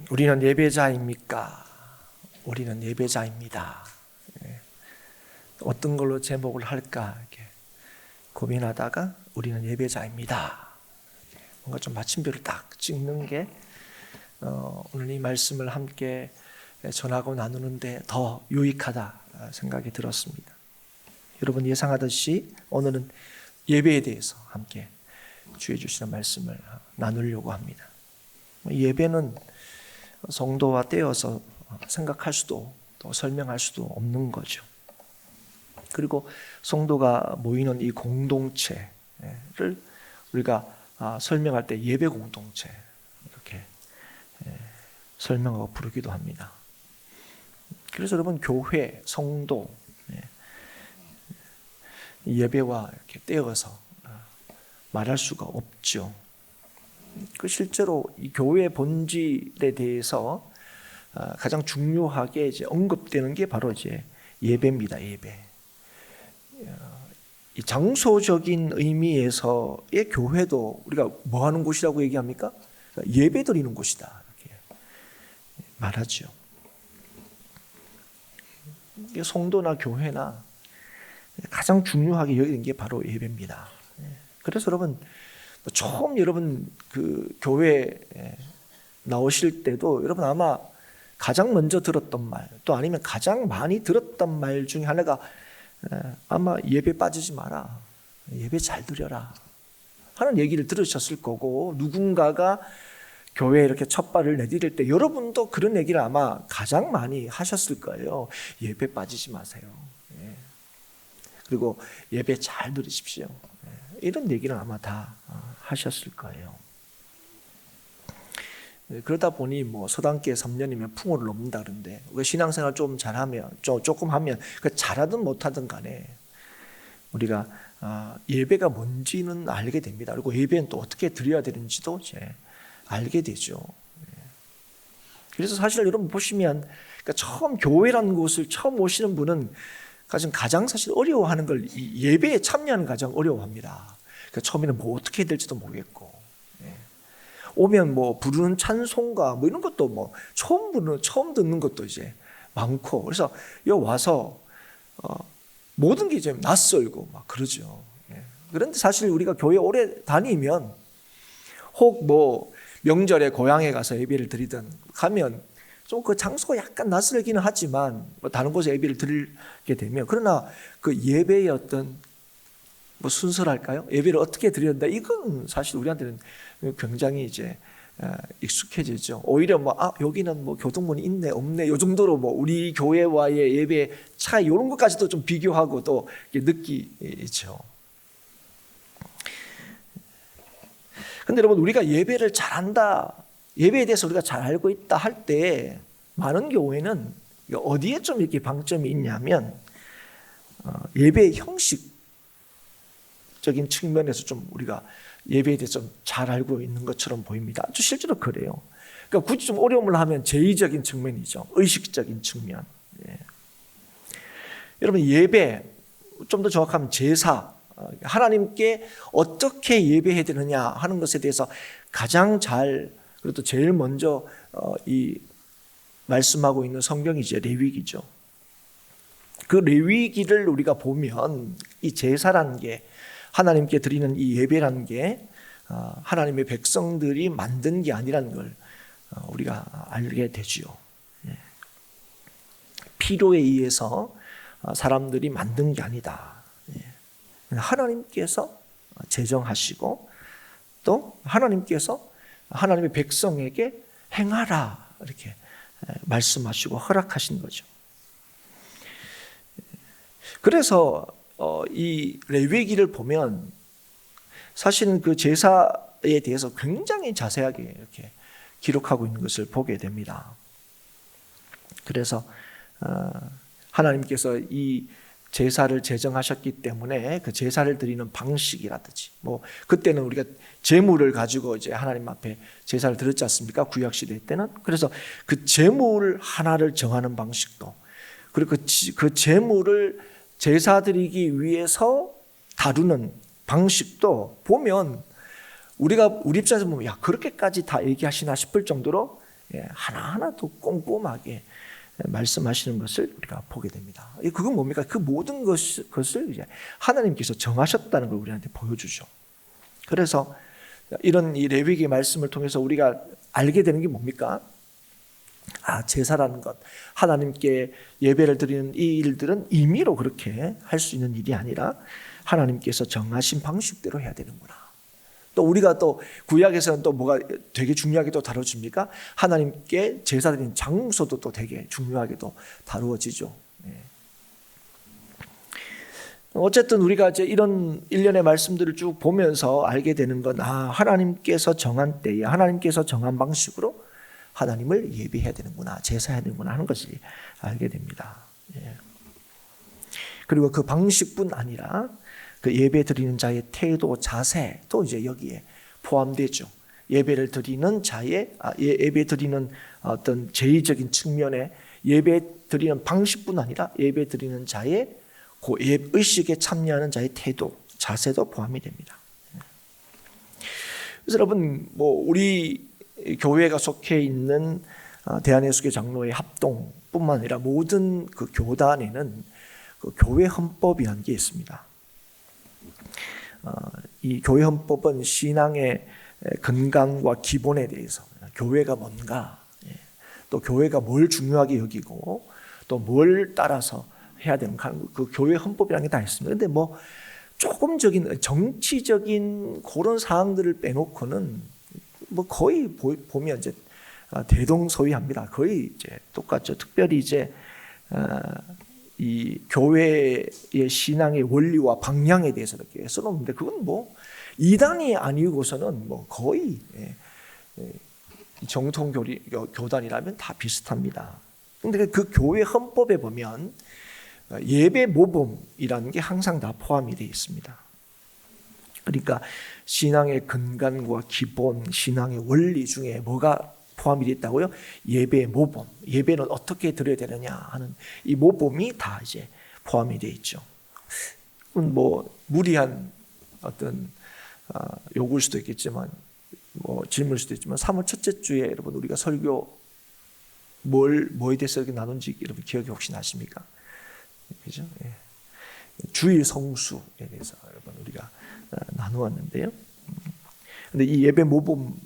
우리는 예배자입니까? 우리는 예배자입니다. 어떤 걸로 제목을 할까 이렇게 고민하다가 우리는 예배자입니다. 뭔가 좀 마침표를 딱 찍는 게 오늘 이 말씀을 함께 전하고 나누는데 더 유익하다 생각이 들었습니다. 여러분 예상하듯이 오늘은 예배에 대해서 함께 주의 주시는 말씀을 나누려고 합니다. 예배는 성도와 떼어서 생각할 수도 또 설명할 수도 없는 거죠. 그리고 성도가 모이는 이 공동체를 우리가 설명할 때 예배 공동체 이렇게 설명하고 부르기도 합니다. 그래서 여러분 교회, 성도 예배와 이렇게 떼어서 말할 수가 없죠. 그 실제로 이 교회의 본질에 대해서 가장 중요하게 이제 언급되는 게 바로 이제 예배입니다. 예배. 이 장소적인 의미에서의 교회도 우리가 뭐 하는 곳이라고 얘기합니까? 예배 드리는 곳이다. 이렇게 말하죠. 성도나 교회나 가장 중요하게 여기는 게 바로 예배입니다. 그래서 여러분 처음 여러분 그 교회에 나오실 때도 여러분 아마 가장 먼저 들었던 말 또 아니면 가장 많이 들었던 말 중에 하나가 아마 예배 빠지지 마라, 예배 잘 드려라 하는 얘기를 들으셨을 거고, 누군가가 교회에 이렇게 첫 발을 내디딜 때 여러분도 그런 얘기를 아마 가장 많이 하셨을 거예요. 예배 빠지지 마세요. 그리고 예배 잘 드리십시오. 이런 얘기를 아마 다 하셨을 거예요. 그러다 보니 뭐 서당계 3년이면 풍어를 넘는다 그러는데 우리가 신앙생활 좀 잘하면 조금 하면 잘하든 못하든 간에 우리가 예배가 뭔지는 알게 됩니다. 그리고 예배는 또 어떻게 드려야 되는지도 이제 알게 되죠. 그래서 사실 여러분 보시면 그러니까 처음 교회라는 곳을 처음 오시는 분은 가장 사실 어려워하는 걸 예배에 참여하는 가장 어려워합니다. 그러니까 처음에는 뭐 어떻게 해야 될지도 모르겠고, 오면 뭐 부르는 찬송가 뭐 이런 것도 뭐 처음 듣는 것도 이제 많고, 그래서 여기 와서 모든 게 이제 낯설고 막 그러죠. 그런데 사실 우리가 교회 오래 다니면 혹 뭐 명절에 고향에 가서 예배를 드리든 가면 좀 그 장소가 약간 낯설기는 하지만 뭐 다른 곳에 예배를 드리게 되면, 그러나 그 예배의 어떤 뭐 순서랄까요? 예배를 어떻게 드려야 된다, 이건 사실 우리한테는 굉장히 이제 익숙해지죠. 오히려 뭐 여기는 뭐 교동문이 있네 없네 요 정도로 뭐 우리 교회와의 예배 차이 이런 것까지도 좀 비교하고 또 느끼죠. 근데 여러분 우리가 예배를 잘한다, 예배에 대해서 우리가 잘 알고 있다 할 때 많은 교회는 어디에 좀 이렇게 방점이 있냐면 예배의 형식적인 측면에서 좀 우리가 예배에 대해서 좀 잘 알고 있는 것처럼 보입니다. 아주 실제로 그래요. 그러니까 굳이 좀 어려움을 하면 제의적인 측면이죠. 의식적인 측면. 여러분 예배, 좀 더 정확하면 제사, 하나님께 어떻게 예배해야 되느냐 하는 것에 대해서 가장 잘, 그리고 또 제일 먼저 이 말씀하고 있는 성경이 이제 레위기죠. 그 레위기를 우리가 보면 이 제사라는 게, 하나님께 드리는 이 예배라는 게 하나님의 백성들이 만든 게 아니라는 걸 우리가 알게 되죠. 필요에 의해서 사람들이 만든 게 아니다. 하나님께서 제정하시고 또 하나님께서 하나님의 백성에게 행하라 이렇게 말씀하시고 허락하신 거죠. 그래서 이 레위기를 보면 사실은 그 제사에 대해서 굉장히 자세하게 이렇게 기록하고 있는 것을 보게 됩니다. 그래서 하나님께서 이 제사를 제정하셨기 때문에 그 제사를 드리는 방식이라든지, 뭐 그때는 우리가 제물을 가지고 이제 하나님 앞에 제사를 드렸지 않습니까? 구약 시대 때는. 그래서 그 제물 하나를 정하는 방식도, 그리고 그 제물을 제사 드리기 위해서 다루는 방식도 보면 우리 입장에서 보면 야 그렇게까지 다 얘기하시나 싶을 정도로 하나하나 또 꼼꼼하게 말씀하시는 것을 우리가 보게 됩니다. 그건 뭡니까? 그 모든 것을 이제 하나님께서 정하셨다는 걸 우리한테 보여주죠. 그래서 이런 이 레위기 말씀을 통해서 우리가 알게 되는 게 뭡니까? 제사라는 것, 하나님께 예배를 드리는 이 일들은 임의로 그렇게 할 수 있는 일이 아니라 하나님께서 정하신 방식대로 해야 되는구나. 또 우리가 또 구약에서는 또 뭐가 되게 중요하게 또 다뤄집니까? 하나님께 제사 드리는 장소도 또 되게 중요하게 또 다루어지죠. 어쨌든 우리가 이제 이런 일련의 말씀들을 쭉 보면서 알게 되는 건 하나님께서 정한 때에 하나님께서 정한 방식으로 하나님을 예배해야 되는구나, 제사해야 되는구나 하는 것을 알게 됩니다. 그리고 그 방식뿐 아니라 그 예배 드리는 자의 태도, 자세도 이제 여기에 포함되죠. 예배를 드리는 자의 예배 드리는 어떤 제의적인 측면에 예배 드리는 방식뿐 아니라 예배 드리는 자의 그 의식에 참여하는 자의 태도, 자세도 포함이 됩니다. 그래서 여러분, 우리 교회가 속해 있는 대한예수교 장로회 합동뿐만 아니라 모든 그 교단에는 그 교회 헌법이라는 게 있습니다. 이 교회 헌법은 신앙의 건강과 기본에 대해서, 교회가 뭔가, 또 교회가 뭘 중요하게 여기고 또 뭘 따라서 해야 되는가, 그 교회 헌법이라는 게 다 있습니다. 근데 조금적인 정치적인 그런 사항들을 빼놓고는 거의 보면 이제 대동소이합니다. 거의 이제 똑같죠. 특별히 이제 이 교회의 신앙의 원리와 방향에 대해서 이렇게 써놓는데 그건 이단이 아니고서는 거의 정통 교단이라면 다 비슷합니다. 근데 그 교회 헌법에 보면 예배 모범이라는 게 항상 다 포함이 되어 있습니다. 그러니까 신앙의 근간과 기본, 신앙의 원리 중에 뭐가 포함이 되어 있다고요? 예배의 모범, 예배는 어떻게 드려야 되느냐 하는 이 모범이 다 이제 포함이 되어 있죠. 무리한 어떤 요구일 수도 있겠지만, 질문일 수도 있지만, 3월 첫째 주에 여러분 우리가 설교 뭐에 대해서 이렇게 나눈지 여러분 기억이 혹시 나십니까? 그죠? 주일 성수에 대해서 여러분 우리가 나누었는데요. 근데 이 예배 모범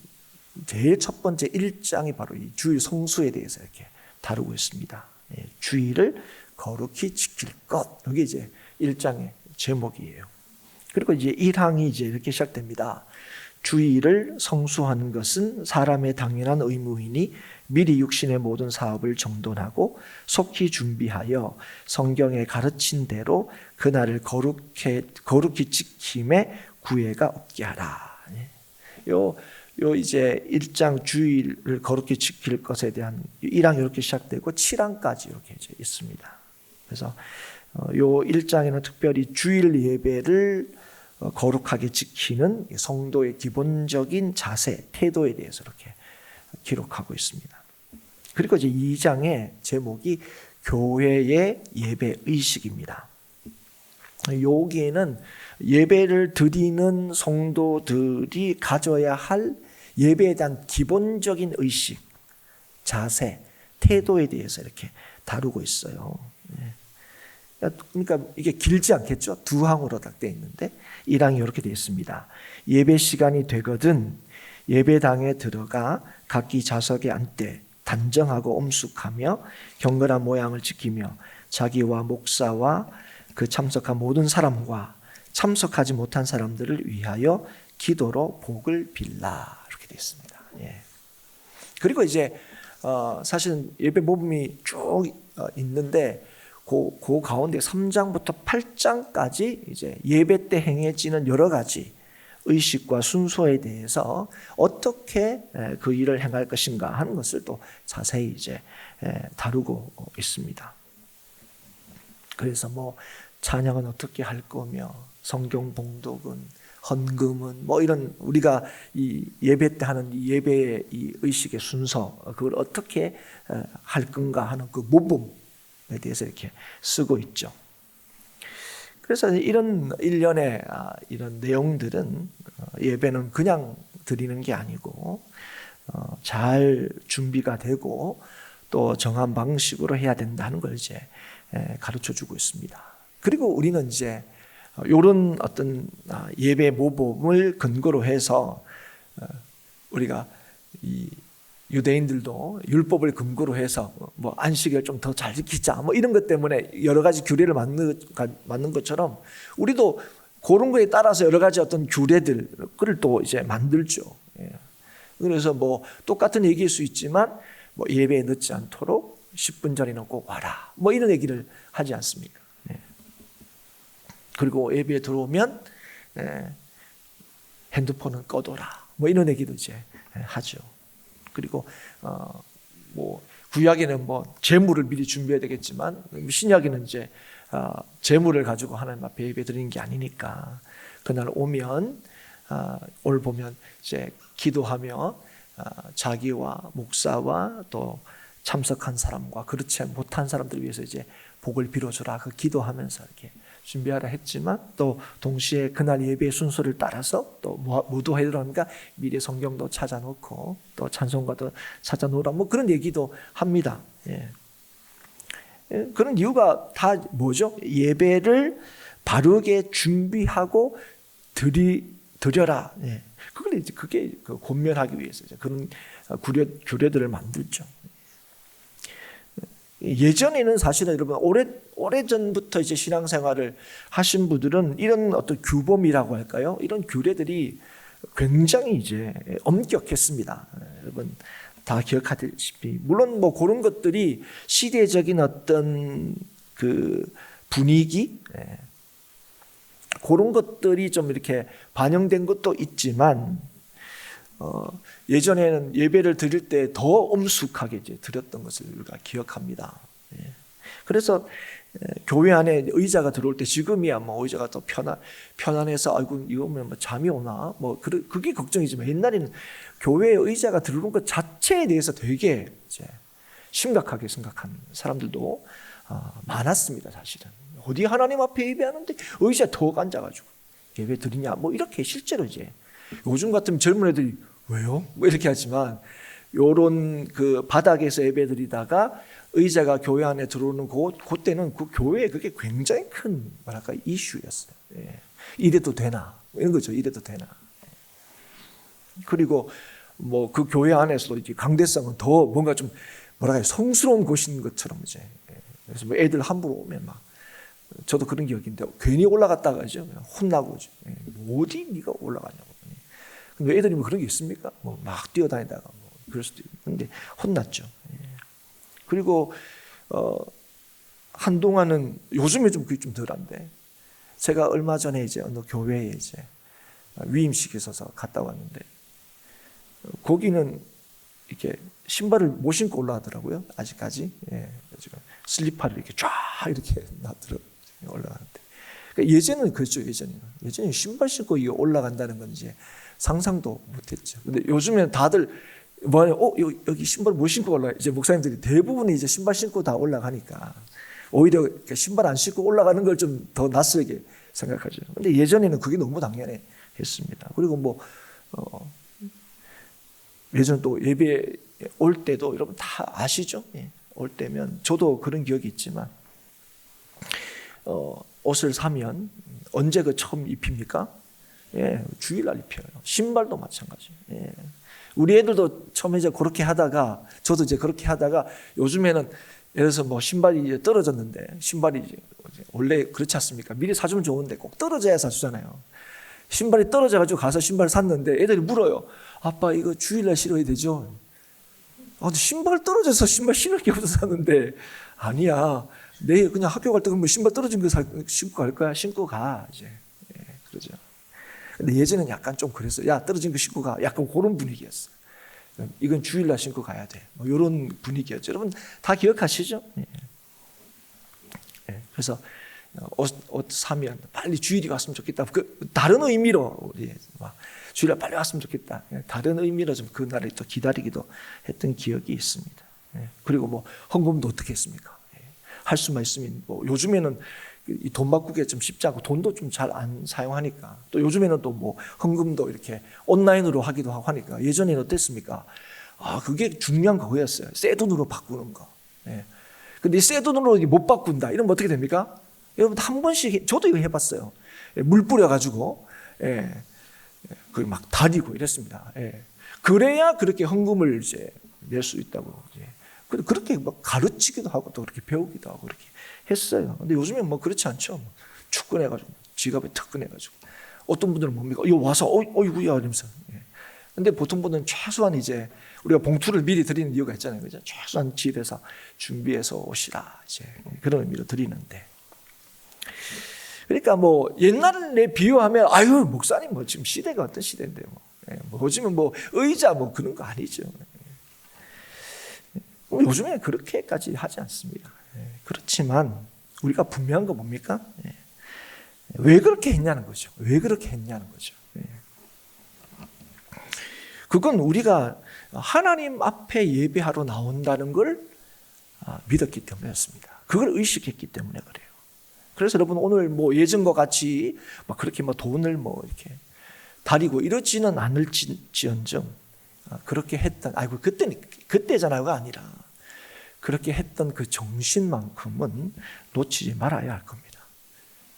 제일 첫 번째 1장이 바로 이 주일 성수에 대해서 이렇게 다루고 있습니다. 주일을 거룩히 지킬 것. 이게 이제 1장의 제목이에요. 그리고 이제 1항이 이제 이렇게 시작됩니다. 주일을 성수하는 것은 사람의 당연한 의무이니 미리 육신의 모든 사업을 정돈하고 속히 준비하여 성경에 가르친 대로 그날을 거룩히 지킴에 구애가 없게 하라. 요 이제 1장 주일을 거룩히 지킬 것에 대한 1항 이렇게 시작되고 7항까지 이렇게 이제 있습니다. 그래서 요 1장에는 특별히 주일 예배를 거룩하게 지키는 성도의 기본적인 자세, 태도에 대해서 이렇게 기록하고 있습니다. 그리고 이제 2장의 제목이 교회의 예배 의식입니다. 여기에는 예배를 드리는 성도들이 가져야 할 예배에 대한 기본적인 의식, 자세, 태도에 대해서 이렇게 다루고 있어요. 그러니까 이게 길지 않겠죠? 두 항으로 딱 되어 있는데 1항이 이렇게 되어 있습니다. 예배 시간이 되거든 예배당에 들어가 각기 좌석에 앉되 단정하고 엄숙하며 경건한 모양을 지키며 자기와 목사와 그 참석한 모든 사람과 참석하지 못한 사람들을 위하여 기도로 복을 빌라 이렇게 되어 있습니다. 그리고 이제 사실은 예배 모범이 쭉 있는데 그 가운데 3장부터 8장까지 이제 예배 때 행해지는 여러 가지 의식과 순서에 대해서 어떻게 그 일을 행할 것인가 하는 것을 또 자세히 이제 다루고 있습니다. 그래서 찬양은 어떻게 할 거며 성경 봉독은 헌금은 이런 우리가 이 예배 때 하는 이 예배의 이 의식의 순서 그걸 어떻게 할 건가 하는 그 모범에 대해서 이렇게 쓰고 있죠. 그래서 이런 일련의 이런 내용들은 예배는 그냥 드리는 게 아니고 잘 준비가 되고 또 정한 방식으로 해야 된다는 걸 이제 가르쳐 주고 있습니다. 그리고 우리는 이제 이런 어떤 예배 모범을 근거로 해서 우리가 이 유대인들도 율법을 근거로 해서 뭐 안식일 좀 더 잘 지키자 뭐 이런 것 때문에 여러 가지 규례를 만든 것처럼 우리도 그런 거에 따라서 여러 가지 어떤 규례들을 또 이제 만들죠. 그래서 뭐 똑같은 얘기일 수 있지만 뭐 예배에 늦지 않도록 10분 전에는 꼭 와라 뭐 이런 얘기를 하지 않습니까? 그리고 예배에 들어오면 핸드폰은 꺼둬라 뭐 이런 얘기도 이제 하죠. 그리고 뭐 구약에는 뭐 제물을 미리 준비해야 되겠지만 신약에는 이제 제물을 가지고 하나님 앞에 예배 드리는 게 아니니까 그날 오면 오늘 보면 이제 기도하며 자기와 목사와 또 참석한 사람과 그렇지 못한 사람들을 위해서 이제 복을 빌어주라 그 기도하면서 이렇게 준비하라 했지만 또 동시에 그날 예배의 순서를 따라서 또 무도회라니까 미리 성경도 찾아놓고 또 찬송가도 찾아놓으라 뭐 그런 얘기도 합니다. 그런 이유가 다 뭐죠? 예배를 바르게 준비하고 드려라. 그게 권면하기 위해서 그런 규례들을 만들죠. 예전에는 사실은 여러분 오래전부터 이제 신앙생활을 하신 분들은 이런 어떤 규범이라고 할까요? 이런 규례들이 굉장히 이제 엄격했습니다. 여러분 다 기억하시다시피 물론 뭐 그런 것들이 시대적인 어떤 그 분위기 그런 것들이 좀 이렇게 반영된 것도 있지만 예전에는 예배를 드릴 때 더 엄숙하게 이제 드렸던 것을 우리가 기억합니다. 그래서 교회 안에 의자가 들어올 때 지금이야 뭐 의자가 더 편안해서 아이고 이거 뭐 잠이 오나 뭐 그게 걱정이지만 옛날에는 교회에 의자가 들어오는 것 자체에 대해서 되게 이제 심각하게 생각하는 사람들도 많았습니다. 사실은 어디 하나님 앞에 예배하는데 의자에 더 앉아가지고 예배 드리냐 뭐 이렇게 실제로 이제 요즘 같으면 젊은 애들이 왜요? 뭐 이렇게 하지만 요런 그 바닥에서 예배 드리다가 의자가 교회 안에 들어오는 그때는 그 교회에 그게 굉장히 큰 뭐랄까 이슈였어요. 이래도 되나 이런 거죠. 이래도 되나. 그리고 뭐 그 교회 안에서도 이제 강대상은 더 뭔가 좀 뭐랄까 성스러운 곳인 것처럼 이제 그래서 뭐 애들 함부로 오면 막 저도 그런 기억인데 괜히 올라갔다가 이제 혼나고 어디 네가 올라가냐고. 근데 애들이 뭐 그런 게 있습니까? 뭐 막 뛰어다니다가 뭐 그럴 수도 있고. 근데 혼났죠. 그리고 한동안은 요즘에 좀 그게 좀 덜한데 제가 얼마 전에 이제 어느 교회에 이제 위임식 있어서 갔다 왔는데 거기는 이렇게 신발을 못 신고 올라가더라고요. 아직까지. 지금 슬리퍼를 이렇게 쫙 이렇게 놔두고 올라가는데 그러니까 예전에는 그랬죠. 예전에 신발 신고 이게 올라간다는 건 이제 상상도 못했죠. 근데 요즘에는 다들 여기 신발 못 신고 올라가. 이제 목사님들이 대부분이 이제 신발 신고 다 올라가니까 오히려 신발 안 신고 올라가는 걸 좀 더 낯설게 생각하죠. 근데 예전에는 그게 너무 당연했습니다. 그리고 뭐 예전 또 예배 올 때도 여러분 다 아시죠? 올 때면 저도 그런 기억이 있지만 옷을 사면 언제 그 처음 입힙니까? 주일날 입혀요. 신발도 마찬가지. 우리 애들도 처음에 이제 그렇게 하다가 저도 이제 그렇게 하다가 요즘에는 예를 들어서 뭐 신발이 이제 떨어졌는데 신발이 이제 원래 그렇지 않습니까? 미리 사주면 좋은데 꼭 떨어져야 사주잖아요. 신발이 떨어져가지고 가서 신발을 샀는데 애들이 물어요. 아빠 이거 주일날 신어야 되죠? 근데 신발 떨어져서 신발 신을 게 없어서 샀는데 아니야. 내일 그냥 학교 갈 때 그러면 신발 떨어진 거 신고 갈 거야. 신고 가 이제 그러죠. 근데 예전에는 약간 좀 그랬어요. 야 떨어진 거 신고 가. 약간 그런 분위기였어. 이건 주일날 신고 가야 돼. 뭐 이런 분위기였죠. 여러분 다 기억하시죠? 그래서 옷 사면 빨리 주일이 왔으면 좋겠다. 그 다른 의미로 우리 막 주일날 빨리 왔으면 좋겠다. 다른 의미로 좀 그날을 또 기다리기도 했던 기억이 있습니다. 그리고 뭐 헌금도 어떻게 했습니까? 할 수만 있으면 뭐 요즘에는 이 돈 바꾸기가 좀 쉽지 않고 돈도 좀 잘 안 사용하니까 또 요즘에는 또 뭐 헌금도 이렇게 온라인으로 하기도 하고 하니까 예전에는 어땠습니까? 그게 중요한 그거였어요. 새 돈으로 바꾸는 거. 예. 근데 새 돈으로 못 바꾼다. 이러면 어떻게 됩니까? 여러분 한 번씩 저도 이거 해봤어요. 물 뿌려가지고 막 다리고 이랬습니다. 그래야 그렇게 헌금을 이제 낼 수 있다고. 그렇게 막 가르치기도 하고 또 그렇게 배우기도 하고 그렇게 했어요. 근데 요즘엔 뭐 그렇지 않죠. 축 꺼내가지고 지갑에 턱 꺼내가지고 어떤 분들은 뭡니까? 이거 와서 어이구야 이러면서. 근데 보통 분은 최소한 이제 우리가 봉투를 미리 드리는 이유가 있잖아요. 그죠? 최소한 집에서 준비해서 오시라 이제 그런 의미로 드리는데. 그러니까 뭐 옛날에 비유하면 목사님 뭐 지금 시대가 어떤 시대인데 뭐 요즘은 뭐 의자 뭐 그런 거 아니죠. 요즘에 그렇게까지 하지 않습니다. 그렇지만 우리가 분명한 건 뭡니까? 왜 그렇게 했냐는 거죠. 왜 그렇게 했냐는 거죠. 그건 우리가 하나님 앞에 예배하러 나온다는 걸 믿었기 때문이었습니다. 그걸 의식했기 때문에 그래요. 그래서 여러분 오늘 뭐 예전과 같이 막 그렇게 뭐 돈을 뭐 이렇게 다리고 이러지는 않을지언정 그렇게 했던 그때잖아요가 아니라 그렇게 했던 그 정신만큼은 놓치지 말아야 할 겁니다.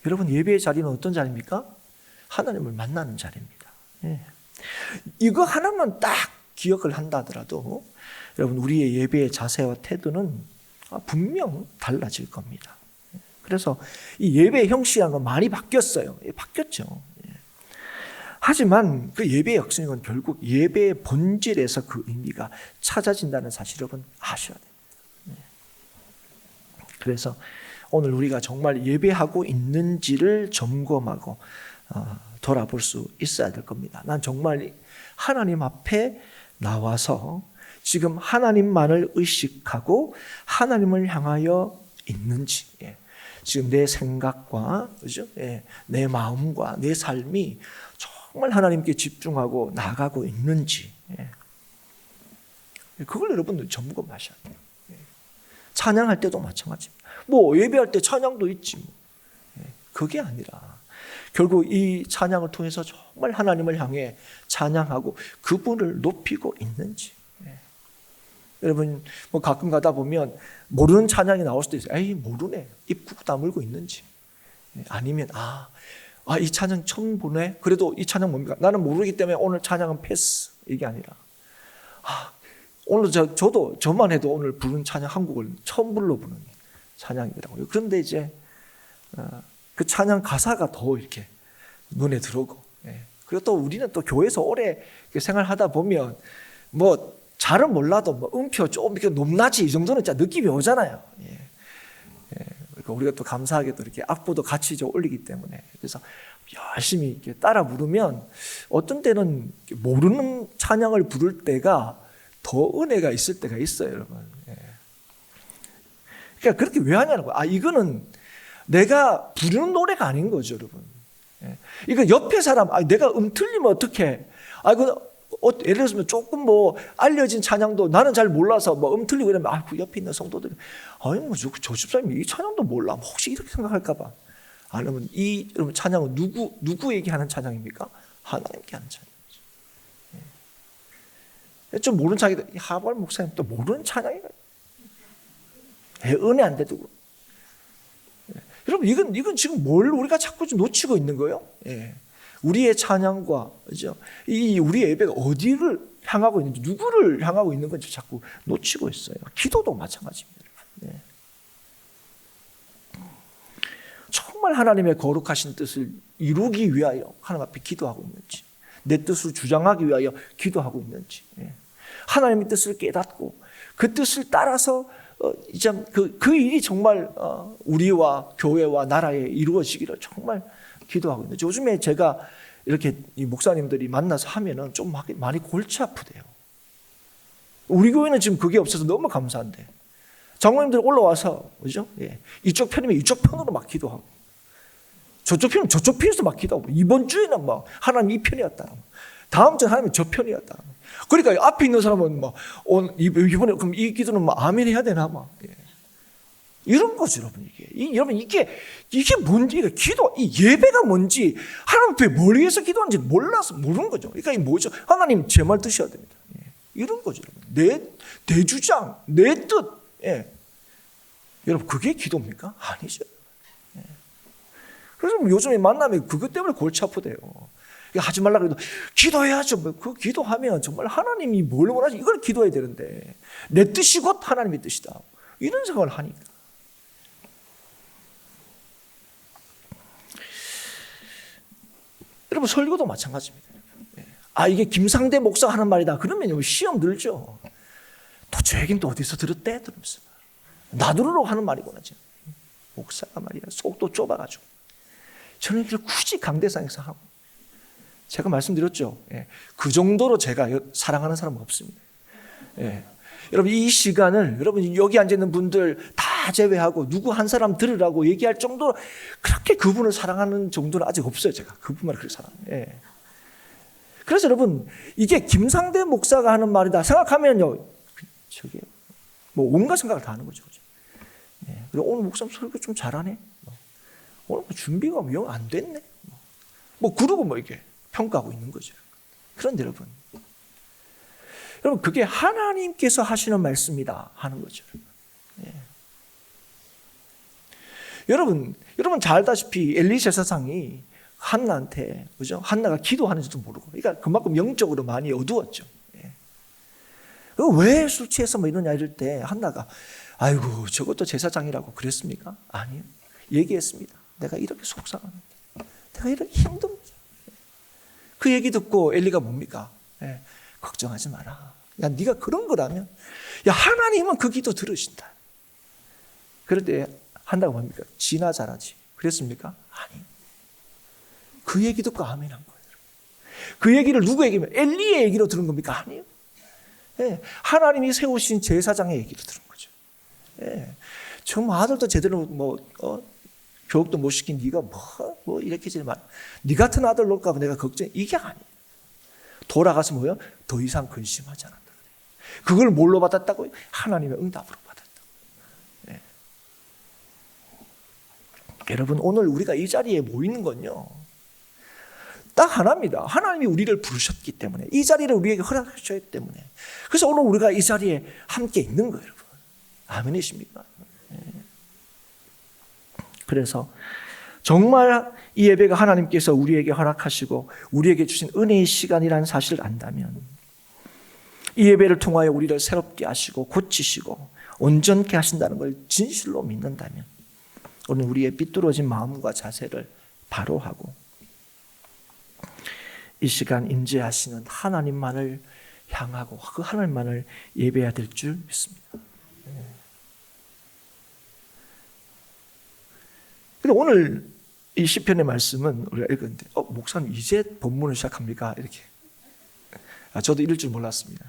여러분 예배의 자리는 어떤 자리입니까? 하나님을 만나는 자리입니다. 이거 하나만 딱 기억을 한다 하더라도 여러분 우리의 예배의 자세와 태도는 분명 달라질 겁니다. 그래서 이 예배의 형식이라는 건 많이 바뀌었어요. 바뀌었죠. 하지만 그 예배의 역사는 결국 예배의 본질에서 그 의미가 찾아진다는 사실 여러분 아셔야 됩니다. 그래서 오늘 우리가 정말 예배하고 있는지를 점검하고 돌아볼 수 있어야 될 겁니다. 난 정말 하나님 앞에 나와서 지금 하나님만을 의식하고 하나님을 향하여 있는지, 지금 내 생각과 그죠? 내 마음과 내 삶이 정말 하나님께 집중하고 나가고 있는지, 그걸 여러분들 점검하셔야 돼요. 찬양할 때도 마찬가지입니다. 뭐 예배할 때 찬양도 있지 뭐. 그게 아니라 결국 이 찬양을 통해서 정말 하나님을 향해 찬양하고 그분을 높이고 있는지. 여러분 뭐 가끔 가다 보면 모르는 찬양이 나올 수도 있어요. 에이 모르네. 입 꾹 다물고 있는지. 아니면 이 찬양 처음 보네. 그래도 이 찬양 뭡니까? 나는 모르기 때문에 오늘 찬양은 패스. 이게 아니라 오늘 저만 해도 오늘 부른 찬양 한 곡을 처음 불러보는 찬양이더라고요. 그런데 이제 그 찬양 가사가 더 이렇게 눈에 들어오고, 그리고 또 우리는 또 교회에서 오래 생활하다 보면 뭐 잘은 몰라도 뭐 음표 좀 이렇게 높낮이 이 정도는 진짜 느낌이 오잖아요. 그러니까 우리가 또 감사하게 또 이렇게 악보도 같이 올리기 때문에 그래서 열심히 이렇게 따라 부르면 어떤 때는 모르는 찬양을 부를 때가 더 은혜가 있을 때가 있어요, 여러분. 그러니까 그렇게 왜 하냐는 거예요. 이거는 내가 부르는 노래가 아닌 거죠, 여러분. 이거 옆에 사람, 내가 틀리면 어떡해. 예를 들면 조금 뭐 알려진 찬양도 나는 잘 몰라서 뭐 틀리고 이러면 그 옆에 있는 성도들이 저 집사님이 이 찬양도 몰라. 혹시 이렇게 생각할까봐. 아니면 여러분 찬양은 누구에게 하는 찬양입니까? 하나님께 하는 찬양이죠. 좀 모르는 찬양이 하발 목사님 또 모르는 찬양이가 은혜 안 돼도. 여러분 이건 지금 뭘 우리가 자꾸 좀 놓치고 있는 거예요? 우리의 찬양과 그죠? 우리의 예배가 어디를 향하고 있는지 누구를 향하고 있는 건지 자꾸 놓치고 있어요. 기도도 마찬가지입니다. 정말 하나님의 거룩하신 뜻을 이루기 위하여 하나님 앞에 기도하고 있는지, 내 뜻을 주장하기 위하여 기도하고 있는지, 하나님의 뜻을 깨닫고 그 뜻을 따라서 그 일이 정말 우리와 교회와 나라에 이루어지기를 정말 기도하고 있는지. 요즘에 제가 이렇게 이 목사님들이 만나서 하면은 좀 많이 골치 아프대요. 우리 교회는 지금 그게 없어서 너무 감사한데 장로님들 올라와서 그죠? 이쪽 편이면 이쪽 편으로 막 기도하고 저쪽 편이면 저쪽 편에서 막 기도하고 이번 주에는 막 하나님 이 편이었다. 다음 주에 하나님 저 편이었다. 그러니까 앞에 있는 사람은 막 이번에 그럼 이 기도는 막 아멘 해야 되나 막 이런 거죠, 여러분. 여러분 이게 뭔지 기도 이 예배가 뭔지 하나님 앞에 뭘 위해서 기도하는지 몰라서 모르는 거죠. 그러니까 이 뭐죠? 하나님 제 말 드셔야 됩니다. 이런 거죠. 내 주장, 내 뜻. 예. 여러분 그게 기도입니까? 아니죠. 예. 그래서 요즘에 만나면 그것 때문에 골치 아프대요. 하지 말라 그래도 기도해야죠. 그 기도하면 정말 하나님이 뭘 원하지 이걸 기도해야 되는데 내 뜻이 곧 하나님의 뜻이다. 이런 생각을 하니까. 여러분 설교도 마찬가지입니다. 이게 김상대 목사가 하는 말이다. 그러면 시험 들죠. 또 저 얘기는 또 어디서 들었대? 들으면서 나들으러 하는 말이구나. 목사가 말이야 속도 좁아가지고 저는 이걸 굳이 강대상에서 하고 제가 말씀드렸죠. 그 정도로 제가 사랑하는 사람은 없습니다. 여러분 이 시간을 여러분 여기 앉아있는 분들 다 제외하고 누구 한 사람 들으라고 얘기할 정도로 그렇게 그분을 사랑하는 정도는 아직 없어요. 제가 그분만 그렇게 사랑해요. 그래서 여러분 이게 김상대 목사가 하는 말이다 생각하면요 저게 뭐 온갖 생각을 다 하는 거죠. 그리고 오늘 목사님 설교 좀 잘하네. 오늘 준비가 영 안 됐네. 뭐 그러고 뭐 이게 평가하고 있는 거죠. 그런데 여러분 그게 하나님께서 하시는 말씀이다 하는 거죠. 여러분 잘 알다시피 엘리 제사장이 한나한테 그죠? 한나가 기도하는지도 모르고 그러니까 그만큼 영적으로 많이 어두웠죠. 왜 술 취해서 뭐 이러냐 이럴 때 한나가 아이고 저것도 제사장이라고 그랬습니까? 아니요. 얘기했습니다. 내가 이렇게 속상한데 내가 이렇게 힘듭니다. 그 얘기 듣고 엘리가 뭡니까? 걱정하지 마라. 야 네가 그런 거라면 야 하나님은 그 기도 들으신다. 그런데 한다고 뭡니까? 지나 잘하지. 그랬습니까? 아니. 그 얘기 듣고 아멘 한 거예요. 그 얘기를 누구 얘기면 엘리의 얘기로 들은 겁니까? 아니요. 하나님이 세우신 제사장의 얘기로 들은 거죠. 정말 아들도 제대로 교육도 못 시킨 네가 뭐 이렇게 지금 네 같은 아들 놓을까 봐 내가 걱정. 이게 아니에요. 돌아가서 뭐요? 더 이상 근심하지 않았다. 그걸 뭘로 받았다고요? 하나님의 응답으로 받았다고. 여러분 오늘 우리가 이 자리에 모이는 건요. 딱 하나입니다. 하나님이 우리를 부르셨기 때문에 이 자리를 우리에게 허락하셨기 때문에 그래서 오늘 우리가 이 자리에 함께 있는 거예요. 여러분. 아멘이십니까? 그래서 정말 이 예배가 하나님께서 우리에게 허락하시고 우리에게 주신 은혜의 시간이라는 사실을 안다면 이 예배를 통하여 우리를 새롭게 하시고 고치시고 온전케 하신다는 걸 진실로 믿는다면 오늘 우리의 삐뚤어진 마음과 자세를 바로 하고 이 시간 임재하시는 하나님만을 향하고 그 하나님만을 예배해야 될 줄 믿습니다. 근데 오늘 이 시편의 말씀은 우리가 읽었는데 목사님 이제 본문을 시작합니까? 이렇게 저도 이럴 줄 몰랐습니다.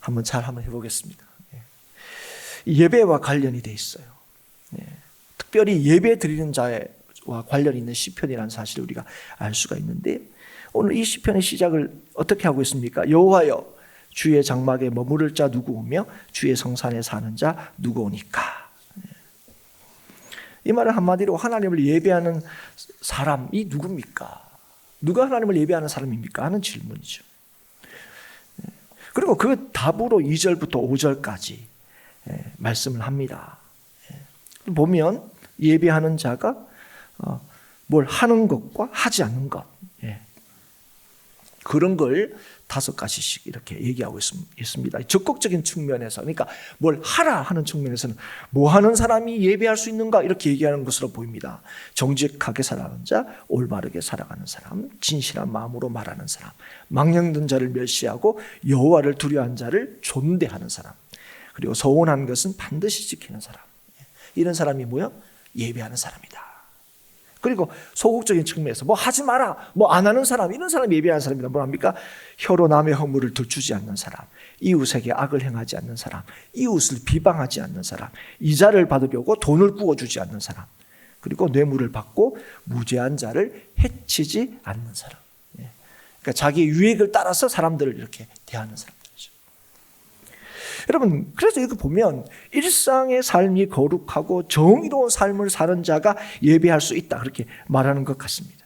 한번 해보겠습니다. 예배와 관련이 돼 있어요. 특별히 예배 드리는 자와 관련이 있는 시편이라는 사실을 우리가 알 수가 있는데 오늘 이 시편의 시작을 어떻게 하고 있습니까? 여호와여 주의 장막에 머무를 자 누구오며 주의 성산에 사는 자 누구오니까. 이 말은 한마디로 하나님을 예배하는 사람이 누굽니까? 누가 하나님을 예배하는 사람입니까? 하는 질문이죠. 그리고 그 답으로 2절부터 5절까지 말씀을 합니다. 보면 예배하는 자가 뭘 하는 것과 하지 않는 것 그런 걸 5가지씩 이렇게 얘기하고 있습니다. 적극적인 측면에서 그러니까 뭘 하라 하는 측면에서는 뭐 하는 사람이 예배할 수 있는가 이렇게 얘기하는 것으로 보입니다. 정직하게 살아가는 자, 올바르게 살아가는 사람, 진실한 마음으로 말하는 사람, 망령된 자를 멸시하고 여호와를 두려워하는 자를 존대하는 사람, 그리고 서원한 것은 반드시 지키는 사람. 이런 사람이 뭐야? 예배하는 사람이다. 그리고 소극적인 측면에서 뭐 하지 마라, 뭐 안 하는 사람, 이런 사람이 예배하는 사람이다. 뭐합니까? 혀로 남의 허물을 들추지 않는 사람, 이웃에게 악을 행하지 않는 사람, 이웃을 비방하지 않는 사람, 이자를 받으려고 돈을 부어주지 않는 사람, 그리고 뇌물을 받고 무죄한 자를 해치지 않는 사람. 그러니까 자기 유익을 따라서 사람들을 이렇게 대하는 사람들이죠. 여러분, 그래서 이렇게 보면 일상의 삶이 거룩하고 정의로운 삶을 사는 자가 예배할 수 있다, 그렇게 말하는 것 같습니다.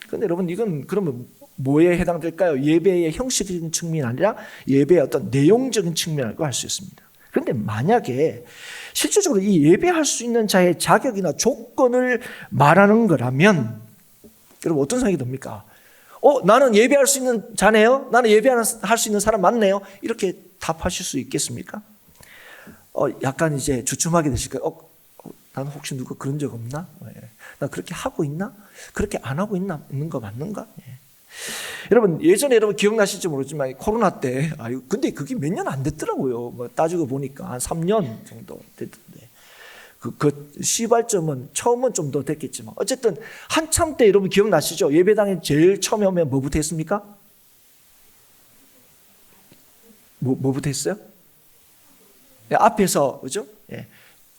그런데 여러분, 이건 그러면 뭐에 해당될까요? 예배의 형식적인 측면이 아니라 예배의 어떤 내용적인 측면이라고 할 수 있습니다. 그런데 만약에 실질적으로 이 예배할 수 있는 자의 자격이나 조건을 말하는 거라면 여러분 어떤 생각이 듭니까? 나는 예배할 수 있는 자네요? 나는 예배할 수 있는 사람 맞네요? 이렇게 답하실 수 있겠습니까? 약간 이제 주춤하게 되실 거예요. 나는 혹시 누가 그런 적 없나? 나 그렇게 하고 있나? 그렇게 안 하고 있는 거 맞는가? 여러분 예전에 여러분 기억나실지 모르지만 코로나 때 근데 그게 몇 년 안 됐더라고요. 뭐 따지고 보니까 한 3년 정도 됐던데 그 시발점은 처음은 좀 더 됐겠지만 어쨌든 한참 때 여러분 기억나시죠? 예배당에 제일 처음에 오면 뭐부터 했습니까? 뭐부터 했어요? 앞에서 그죠?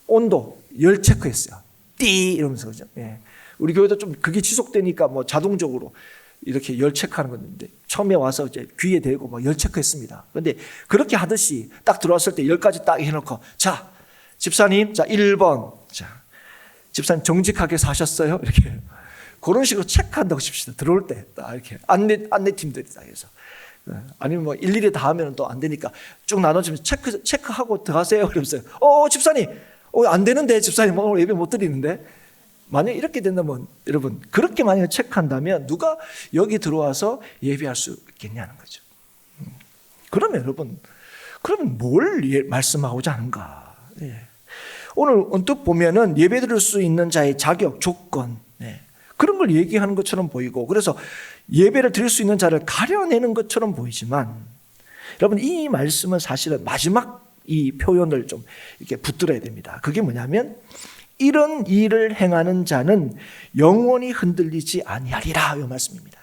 온도 열 체크했어요. 띠 이러면서 그죠? 우리 교회도 좀 그게 지속되니까 뭐 자동적으로 이렇게 열 체크하는 건데 처음에 와서 이제 귀에 대고 막 열 체크했습니다. 그런데 그렇게 하듯이 딱 들어왔을 때 10가지 딱 해놓고 자 집사님 자 1번 자 집사님 정직하게 사셨어요? 이렇게 그런 식으로 체크한다고 칩시다. 들어올 때 딱 이렇게 안내팀들이 다 해서 아니면 뭐 일일이 다 하면 또 안 되니까 쭉 나눠주면 체크하고 들어가세요. 그러면서 집사님 안 되는데 집사님 오늘 예배 못 드리는데 만약 이렇게 된다면 여러분 그렇게 만약에 체크한다면 누가 여기 들어와서 예배할 수 있겠냐는 거죠. 그러면 여러분 그러면 뭘 말씀하고자 하는가? 오늘 언뜻 보면은 예배 드릴 수 있는 자의 자격 조건 그런 걸 얘기하는 것처럼 보이고 그래서 예배를 드릴 수 있는 자를 가려내는 것처럼 보이지만 여러분 이 말씀은 사실은 마지막 이 표현을 좀 이렇게 붙들어야 됩니다. 그게 뭐냐면 이런 일을 행하는 자는 영원히 흔들리지 아니하리라 이 말씀입니다.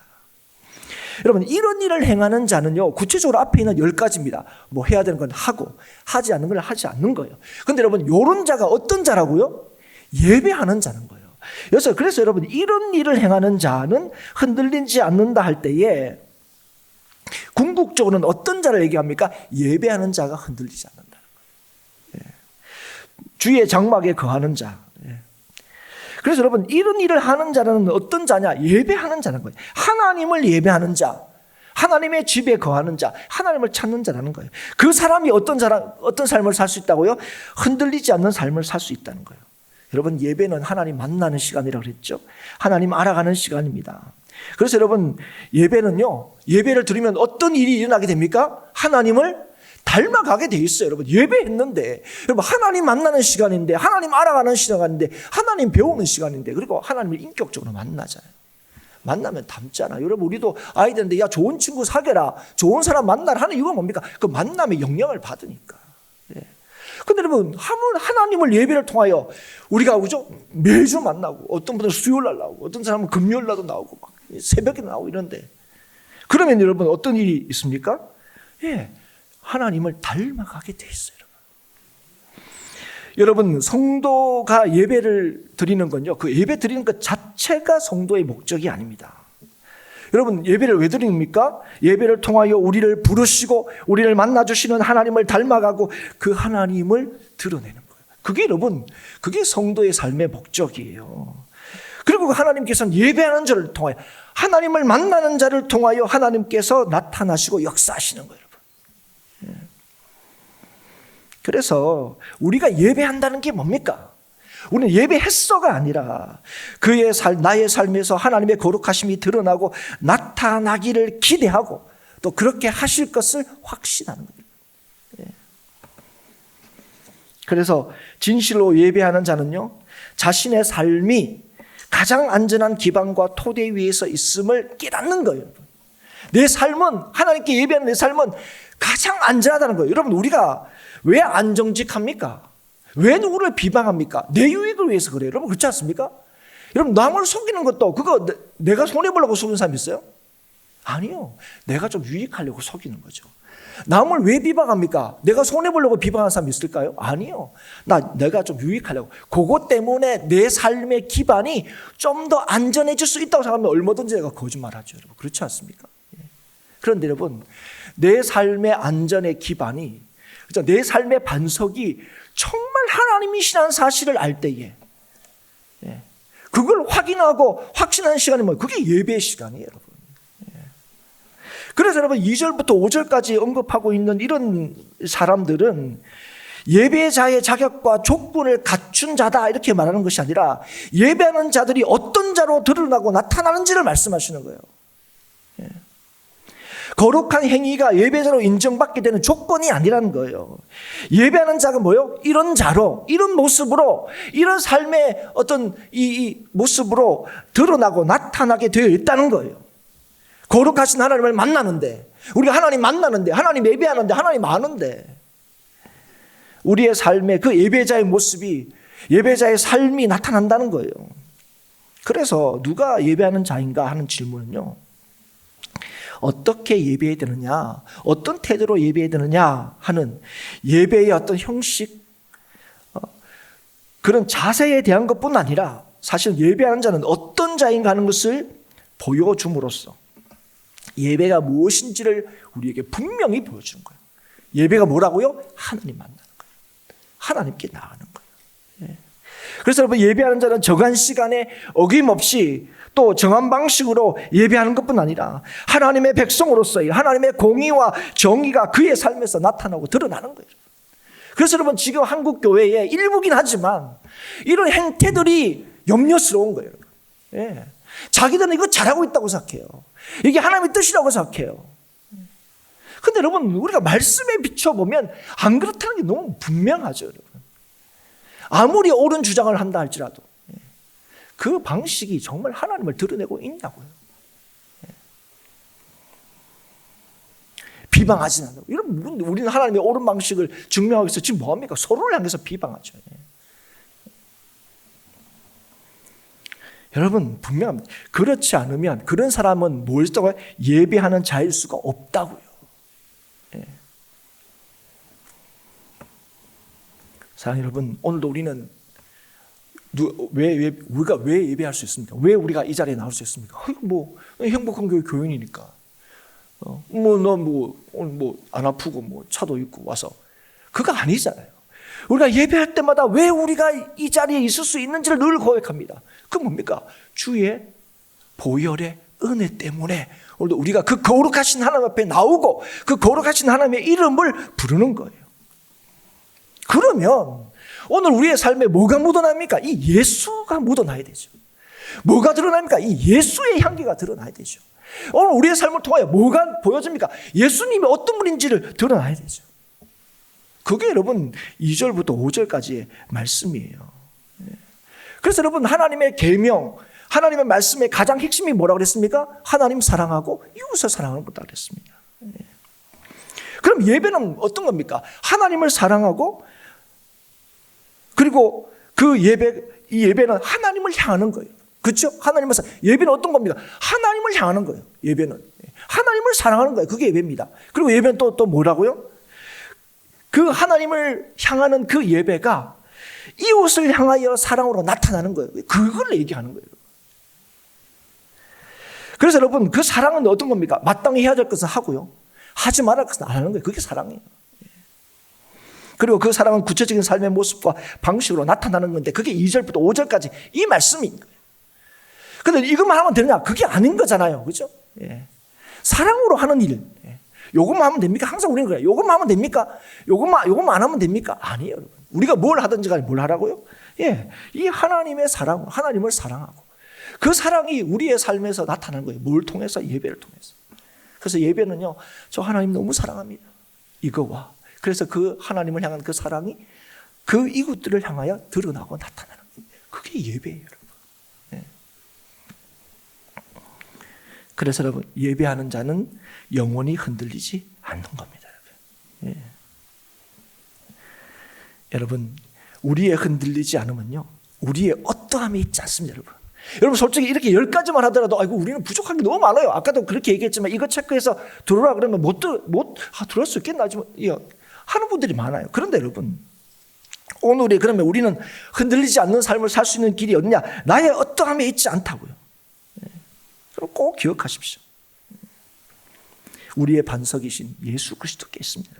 여러분 이런 일을 행하는 자는요 구체적으로 앞에 있는 10가지입니다. 뭐 해야 되는 건 하고 하지 않는 걸 하지 않는 거예요. 그런데 여러분 이런 자가 어떤 자라고요? 예배하는 자는 거예요. 그래서 여러분 이런 일을 행하는 자는 흔들리지 않는다 할 때에 궁극적으로는 어떤 자를 얘기합니까? 예배하는 자가 흔들리지 않는다는 거예요. 주의 장막에 거하는 자. 그래서 여러분 이런 일을 하는 자는 어떤 자냐? 예배하는 자는 거예요. 하나님을 예배하는 자, 하나님의 집에 거하는 자, 하나님을 찾는 자라는 거예요. 그 사람이 어떤 삶을 살 수 있다고요? 흔들리지 않는 삶을 살 수 있다는 거예요. 여러분 예배는 하나님 만나는 시간이라고 그랬죠. 하나님 알아가는 시간입니다. 그래서 여러분 예배는요, 예배를 드리면 어떤 일이 일어나게 됩니까? 하나님을 닮아가게 돼 있어요. 여러분 예배했는데 여러분 하나님 만나는 시간인데 하나님 알아가는 시간인데 하나님 배우는 시간인데 그리고 하나님을 인격적으로 만나잖아요. 만나면 닮잖아. 여러분 우리도 아이들인데 야 좋은 친구 사귀라 좋은 사람 만나라 하는 이유가 뭡니까? 그 만남의 영향을 받으니까. 근데 여러분 하나님을 예배를 통하여 우리가 그죠? 매주 만나고 어떤 분들은 수요일날 나오고 어떤 사람은 금요일날도 나오고 막 새벽에 나오고 이런데 그러면 여러분 어떤 일이 있습니까? 하나님을 닮아가게 돼 있어요. 여러분 성도가 예배를 드리는 건요 그 예배 드리는 것 자체가 성도의 목적이 아닙니다. 여러분 예배를 왜 드립니까? 예배를 통하여 우리를 부르시고 우리를 만나주시는 하나님을 닮아가고 그 하나님을 드러내는 거예요. 그게 여러분 그게 성도의 삶의 목적이에요. 그리고 하나님께서는 예배하는 자를 통하여 하나님을 만나는 자를 통하여 하나님께서 나타나시고 역사하시는 거예요. 그래서 우리가 예배한다는 게 뭡니까? 우리는 예배했어가 아니라 나의 삶에서 하나님의 거룩하심이 드러나고 나타나기를 기대하고 또 그렇게 하실 것을 확신하는 거예요. 그래서 진실로 예배하는 자는요 자신의 삶이 가장 안전한 기반과 토대 위에서 있음을 깨닫는 거예요. 내 삶은 하나님께 예배하는 내 삶은 가장 안전하다는 거예요. 여러분 우리가 왜 안 정직합니까? 왜 누구를 비방합니까? 내 유익을 위해서 그래요. 여러분 그렇지 않습니까? 여러분 남을 속이는 것도 그거 내가 손해보려고 속이는 사람 있어요? 아니요. 내가 좀 유익하려고 속이는 거죠. 남을 왜 비방합니까? 내가 손해보려고 비방하는 사람 있을까요? 아니요. 내가 좀 유익하려고. 그것 때문에 내 삶의 기반이 좀 더 안전해질 수 있다고 생각하면 얼마든지 내가 거짓말하죠. 여러분 그렇지 않습니까? 그런데 여러분 내 삶의 안전의 기반이 내 삶의 반석이 정말 하나님이시라는 사실을 알 때에 그걸 확인하고 확신하는 시간이 뭐예요? 그게 예배의 시간이에요, 여러분. 그래서 여러분 2절부터 5절까지 언급하고 있는 이런 사람들은 예배자의 자격과 조건을 갖춘 자다 이렇게 말하는 것이 아니라 예배하는 자들이 어떤 자로 드러나고 나타나는지를 말씀하시는 거예요. 거룩한 행위가 예배자로 인정받게 되는 조건이 아니라는 거예요. 예배하는 자가 뭐예요? 이런 자로, 이런 모습으로, 이런 삶의 어떤 이 모습으로 드러나고 나타나게 되어 있다는 거예요. 거룩하신 하나님을 만나는데, 우리가 하나님 만나는데, 하나님 예배하는데, 하나님 아는데, 우리의 삶에 그 예배자의 모습이, 예배자의 삶이 나타난다는 거예요. 그래서 누가 예배하는 자인가 하는 질문은요, 어떻게 예배해야 되느냐, 어떤 태도로 예배해야 되느냐 하는 예배의 어떤 형식, 그런 자세에 대한 것뿐 아니라 사실 예배하는 자는 어떤 자인가 하는 것을 보여줌으로써 예배가 무엇인지를 우리에게 분명히 보여주는 거예요. 예배가 뭐라고요? 하나님 만나는 거예요. 하나님께 나가는 거예요. 그래서 여러분, 예배하는 자는 정한 시간에 어김없이 또 정한 방식으로 예배하는 것뿐 아니라 하나님의 백성으로서의 하나님의 공의와 정의가 그의 삶에서 나타나고 드러나는 거예요. 그래서 여러분, 지금 한국 교회의 일부긴 하지만 이런 행태들이 염려스러운 거예요. 예. 자기들은 이거 잘하고 있다고 생각해요. 이게 하나님의 뜻이라고 생각해요. 근데 여러분, 우리가 말씀에 비춰보면 안 그렇다는 게 너무 분명하죠, 여러분. 아무리 옳은 주장을 한다 할지라도 그 방식이 정말 하나님을 드러내고 있냐고요. 비방하지 않는다고. 이런, 우리는 하나님의 옳은 방식을 증명하기 위해서 지금 뭐합니까? 서로를 향해서 비방하죠. 여러분, 분명합니다. 그렇지 않으면 그런 사람은 뭐였다고 해요? 예배하는 자일 수가 없다고요. 사랑하는 여러분, 오늘도 우리는 우리가 왜 예배할 수 있습니까? 왜 우리가 이 자리에 나올 수 있습니까? 뭐 행복한 교회 교인이니까. 오늘 안 아프고 차도 있고 와서. 그거 아니잖아요. 우리가 예배할 때마다 왜 우리가 이 자리에 있을 수 있는지를 늘 고백합니다. 그 뭡니까? 주의 보혈의 은혜 때문에 오늘도 우리가 그 거룩하신 하나님 앞에 나오고 그 거룩하신 하나님의 이름을 부르는 거예요. 그러면 오늘 우리의 삶에 뭐가 묻어납니까? 이 예수가 묻어나야 되죠. 뭐가 드러납니까? 이 예수의 향기가 드러나야 되죠. 오늘 우리의 삶을 통하여 뭐가 보여집니까? 예수님이 어떤 분인지를 드러나야 되죠. 그게 여러분 2절부터 5절까지의 말씀이에요. 그래서 여러분, 하나님의 계명, 하나님의 말씀의 가장 핵심이 뭐라고 그랬습니까? 하나님 사랑하고 이웃을 사랑하는 거다 그랬습니다. 그럼 예배는 어떤 겁니까? 하나님을 사랑하고, 그리고 이 예배는 하나님을 향하는 거예요. 그렇죠? 예배는 어떤 겁니까? 하나님을 향하는 거예요. 예배는 하나님을 사랑하는 거예요. 그게 예배입니다. 그리고 예배는 또 뭐라고요? 그 하나님을 향하는 그 예배가 이웃을 향하여 사랑으로 나타나는 거예요. 그걸 얘기하는 거예요. 그래서 여러분, 그 사랑은 어떤 겁니까? 마땅히 해야 될 것은 하고요, 하지 말아야 할 것은 안 하는 거예요. 그게 사랑이에요. 그리고 그 사랑은 구체적인 삶의 모습과 방식으로 나타나는 건데, 그게 2절부터 5절까지 이 말씀인 거예요. 근데 이것만 하면 되느냐? 그게 아닌 거잖아요. 그죠? 사랑으로 하는 일. 요것만 하면 됩니까? 항상 우리는 그래요. 요것만 하면 됩니까? 요것만 안 하면 됩니까? 아니에요, 여러분. 우리가 뭘 하든지 간에 뭘 하라고요? 이 하나님의 사랑, 하나님을 사랑하고 그 사랑이 우리의 삶에서 나타나는 거예요. 뭘 통해서? 예배를 통해서. 그래서 예배는요, 저 하나님 너무 사랑합니다. 이거와. 그래서 그 하나님을 향한 그 사랑이 그 이웃들을 향하여 드러나고 나타나는 거예요. 그게 예배예요, 여러분. 그래서 여러분, 예배하는 자는 영원히 흔들리지 않는 겁니다. 여러분, 우리의 흔들리지 않으면요, 우리의 어떠함이 있지 않습니다, 여러분. 여러분, 솔직히 이렇게 10가지만 하더라도 아이고, 우리는 부족한 게 너무 많아요. 아까도 그렇게 얘기했지만 이거 체크해서 들어오라 그러면 들어올 수 있겠나 하는 분들이 많아요. 그런데 여러분, 오늘이 그러면 우리는 흔들리지 않는 삶을 살 수 있는 길이 어디냐? 나의 어떠함이 있지 않다고요. 꼭 기억하십시오. 우리의 반석이신 예수 그리스도께 있습니다.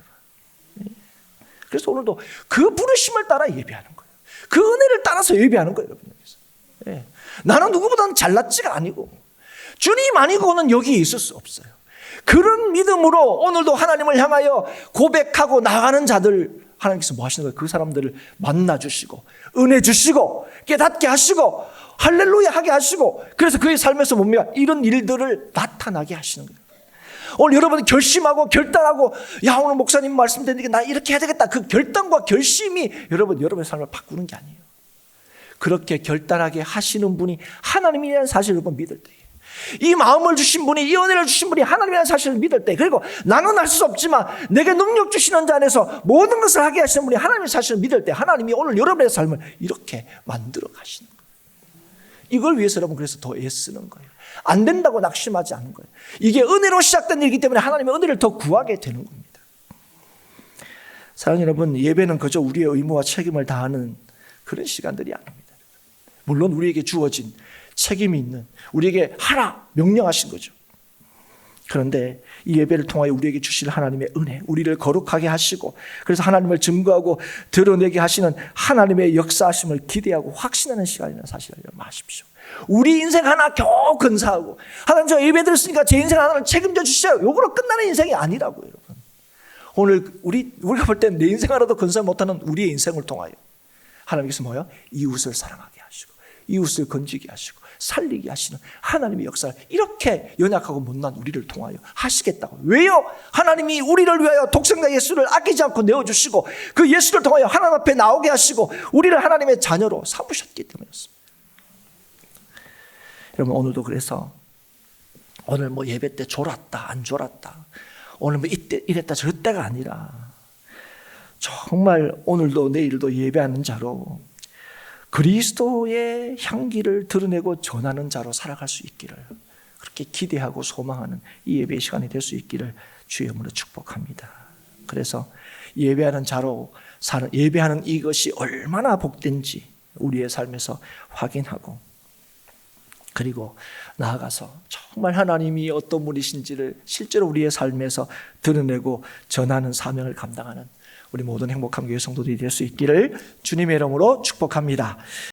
그래서 오늘도 그 부르심을 따라 예배하는 거예요. 그 은혜를 따라서 예배하는 거예요, 여러분. 나는 누구보다는 잘났지가 아니고 주님 아니고는 여기에 있을 수 없어요. 그런 믿음으로 오늘도 하나님을 향하여 고백하고 나가는 자들, 하나님께서 뭐 하시는 거예요? 그 사람들을 만나 주시고 은혜 주시고 깨닫게 하시고 할렐루야 하게 하시고, 그래서 그의 삶에서 뭡니까? 이런 일들을 나타나게 하시는 거예요. 오늘 여러분 결심하고 결단하고, 야 오늘 목사님 말씀 듣는 게 나 이렇게 해야 되겠다, 그 결단과 결심이 여러분의 삶을 바꾸는 게 아니에요. 그렇게 결단하게 하시는 분이 하나님이라는 사실을 여러분 믿을 때, 이 마음을 주신 분이, 이 은혜를 주신 분이 하나님이라는 사실을 믿을 때, 그리고 나는 할 수 없지만 내게 능력 주시는 자 안에서 모든 것을 하게 하시는 분이 하나님의 사실을 믿을 때, 하나님이 오늘 여러분의 삶을 이렇게 만들어 가시는 거예요. 이걸 위해서 여러분 그래서 더 애쓰는 거예요. 안 된다고 낙심하지 않는 거예요. 이게 은혜로 시작된 일이기 때문에 하나님의 은혜를 더 구하게 되는 겁니다. 사랑하는 여러분, 예배는 그저 우리의 의무와 책임을 다하는 그런 시간들이 아닙니다. 물론 우리에게 주어진 책임이 있는, 우리에게 하라 명령하신 거죠. 그런데 이 예배를 통하여 우리에게 주실 하나님의 은혜, 우리를 거룩하게 하시고 그래서 하나님을 증거하고 드러내게 하시는 하나님의 역사하심을 기대하고 확신하는 시간이라는 사실을 아십시오. 우리 인생 하나 겨우 근사하고, 하나님 저 예배 드렸으니까 제 인생 하나를 책임져 주셔요, 요거로 끝나는 인생이 아니라고요. 여러분, 오늘 우리가 볼 때는 내 인생 하나도 근사 못하는 우리의 인생을 통하여 하나님께서 뭐예요? 이웃을 사랑하게 하시고 이웃을 건지게 하시고 살리게 하시는 하나님의 역사를 이렇게 연약하고 못난 우리를 통하여 하시겠다고. 왜요? 하나님이 우리를 위하여 독생자 예수를 아끼지 않고 내어주시고 그 예수를 통하여 하나님 앞에 나오게 하시고 우리를 하나님의 자녀로 삼으셨기 때문이었습니다. 여러분, 오늘도 그래서 오늘 뭐 예배 때 졸았다 안 졸았다, 오늘 뭐 이때 이랬다 저랬다가 아니라 정말 오늘도 내일도 예배하는 자로 그리스도의 향기를 드러내고 전하는 자로 살아갈 수 있기를, 그렇게 기대하고 소망하는 이 예배의 시간이 될 수 있기를 주의 이름으로 축복합니다. 그래서 예배하는 자로 사는, 예배하는 이것이 얼마나 복된지 우리의 삶에서 확인하고, 그리고 나아가서 정말 하나님이 어떤 분이신지를 실제로 우리의 삶에서 드러내고 전하는 사명을 감당하는 우리 모든 행복한 교회 성도들이 될 수 있기를 주님의 이름으로 축복합니다.